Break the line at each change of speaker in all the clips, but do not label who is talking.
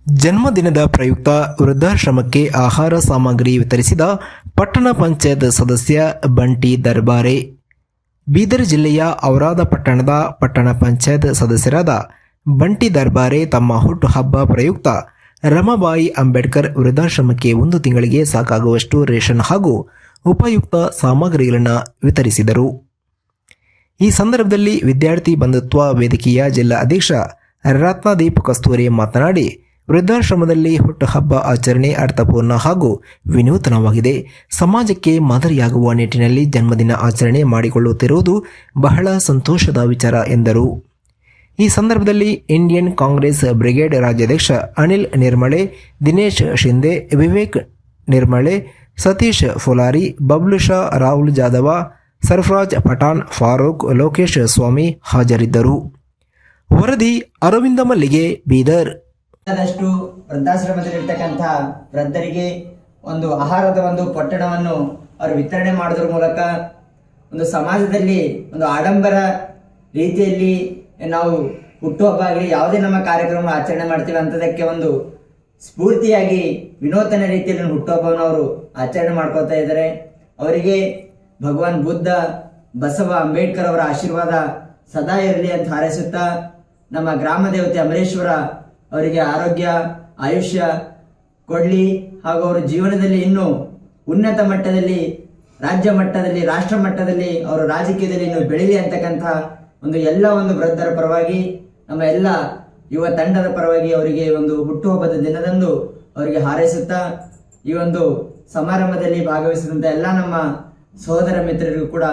ಜನ್ಮದಿನದ ಪ್ರಯುಕ್ತ ವೃದ್ಧಾಶ್ರಮಕ್ಕೆ ಆಹಾರ ಸಾಮಗ್ರಿ ವಿತರಿಸಿದ ಪಟ್ಟಣ ಪಂಚಾಯತ್ ಸದಸ್ಯ ಬಂಟಿ ದರ್ಬಾರೆ. ಬೀದರ್ ಜಿಲ್ಲೆಯ ಔರಾದ ಪಟ್ಟಣದ ಪಟ್ಟಣ ಪಂಚಾಯತ್ ಸದಸ್ಯರಾದ ಬಂಟಿ ದರ್ಬಾರೆ ತಮ್ಮ ಹುಟ್ಟುಹಬ್ಬ ಪ್ರಯುಕ್ತ ರಮಾಬಾಯಿ ಅಂಬೇಡ್ಕರ್ ವೃದ್ಧಾಶ್ರಮಕ್ಕೆ 1 ತಿಂಗಳಿಗೆ ಸಾಕಾಗುವಷ್ಟು ರೇಷನ್ ಹಾಗೂ ಉಪಯುಕ್ತ ಸಾಮಗ್ರಿಗಳನ್ನು ವಿತರಿಸಿದರು. ಈ ಸಂದರ್ಭದಲ್ಲಿ ವಿದ್ಯಾರ್ಥಿ ಬಂಧುತ್ವ ವೇದಿಕೆಯ ಜಿಲ್ಲಾ ಅಧ್ಯಕ್ಷ ರತ್ನದೀಪ್ ಕಸ್ತೂರಿ ಮಾತನಾಡಿ, ವೃದ್ಧಾಶ್ರಮದಲ್ಲಿ ಹುಟ್ಟುಹಬ್ಬ ಆಚರಣೆ ಅರ್ಥಪೂರ್ಣ ಹಾಗೂ ವಿನೂತನವಾಗಿದೆ. ಸಮಾಜಕ್ಕೆ ಮಾದರಿಯಾಗುವ ನಿಟ್ಟಿನಲ್ಲಿ ಜನ್ಮದಿನ ಆಚರಣೆ ಮಾಡಿಕೊಳ್ಳುತ್ತಿರುವುದು ಬಹಳ ಸಂತೋಷದ ವಿಚಾರ ಎಂದರು. ಈ ಸಂದರ್ಭದಲ್ಲಿ ಇಂಡಿಯನ್ ಕಾಂಗ್ರೆಸ್ ಬ್ರಿಗೇಡ್ ರಾಜ್ಯಾಧ್ಯಕ್ಷ ಅನಿಲ್ ನಿರ್ಮಳೆ, ದಿನೇಶ್ ಶಿಂದೆ, ವಿವೇಕ್ ನಿರ್ಮಳೆ, ಸತೀಶ್ ಫುಲಾರಿ, ಬಬ್ಲುಷಾ, ರಾಹುಲ್ ಜಾಧವ, ಸರ್ಫರಾಜ್ ಪಠಾಣ್, ಫಾರೂಕ್, ಲೋಕೇಶ್ ಸ್ವಾಮಿ ಹಾಜರಿದ್ದರು. ವರದಿ ಅರವಿಂದ ಮಲ್ಲಿಗೆ, ಬೀದರ್.
ಆದಷ್ಟು ವೃದ್ಧಾಶ್ರಮದಲ್ಲಿರ್ತಕ್ಕಂತಹ ವೃದ್ಧರಿಗೆ ಒಂದು ಆಹಾರದ ಒಂದು ಪೊಟ್ಟಣವನ್ನು ಅವರು ವಿತರಣೆ ಮಾಡೋದ್ರ ಮೂಲಕ ಒಂದು ಸಮಾಜದಲ್ಲಿ ಒಂದು ಆಡಂಬರ ರೀತಿಯಲ್ಲಿ ನಾವು ಹುಟ್ಟುಹಬ್ಬ ಆಗಲಿ ಯಾವುದೇ ನಮ್ಮ ಕಾರ್ಯಕ್ರಮ ಆಚರಣೆ ಮಾಡ್ತೀವಿ ಅಂತದಕ್ಕೆ ಒಂದು ಸ್ಫೂರ್ತಿಯಾಗಿ ವಿನೂತನ ರೀತಿಯಲ್ಲಿ ಹುಟ್ಟುಹಬ್ಬವನ್ನು ಅವರು ಆಚರಣೆ ಮಾಡ್ಕೊಳ್ತಾ ಇದ್ದಾರೆ. ಅವರಿಗೆ ಭಗವಾನ್ ಬುದ್ಧ, ಬಸವ, ಅಂಬೇಡ್ಕರ್ ಅವರ ಆಶೀರ್ವಾದ ಸದಾ ಇರಲಿ ಅಂತ ಹಾರೈಸುತ್ತಾ, ನಮ್ಮ ಗ್ರಾಮ ದೇವತೆ ಅಮರೇಶ್ವರ ಅವರಿಗೆ ಆರೋಗ್ಯ ಆಯುಷ್ಯ ಕೊಡಲಿ ಹಾಗೂ ಅವರ ಜೀವನದಲ್ಲಿ ಇನ್ನೂ ಉನ್ನತ ಮಟ್ಟದಲ್ಲಿ, ರಾಜ್ಯ ಮಟ್ಟದಲ್ಲಿ, ರಾಷ್ಟ್ರ ಮಟ್ಟದಲ್ಲಿ ಅವರು ರಾಜಕೀಯದಲ್ಲಿ ಇನ್ನೂ ಬೆಳೀಲಿ ಅಂತಕ್ಕಂಥ ಒಂದು ಎಲ್ಲ ಒಂದು ವೃದ್ಧರ ಪರವಾಗಿ, ನಮ್ಮ ಎಲ್ಲ ಯುವ ತಂಡದ ಪರವಾಗಿ ಅವರಿಗೆ ಒಂದು ಹುಟ್ಟುಹಬ್ಬದ ದಿನದಂದು ಅವರಿಗೆ ಹಾರೈಸುತ್ತಾ, ಈ ಒಂದು ಸಮಾರಂಭದಲ್ಲಿ ಭಾಗವಹಿಸಿದಂಥ ಎಲ್ಲ ನಮ್ಮ ಸಹೋದರ ಮಿತ್ರರಿಗೂ ಕೂಡ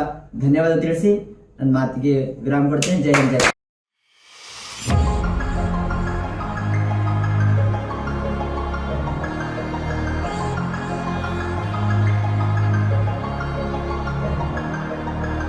ಧನ್ಯವಾದ ತಿಳಿಸಿ ನನ್ನ ಮಾತಿಗೆ ವಿರಾಮ ಕೊಡ್ತೇನೆ. ಜೈ ಹಿಂದ್, ಜೈ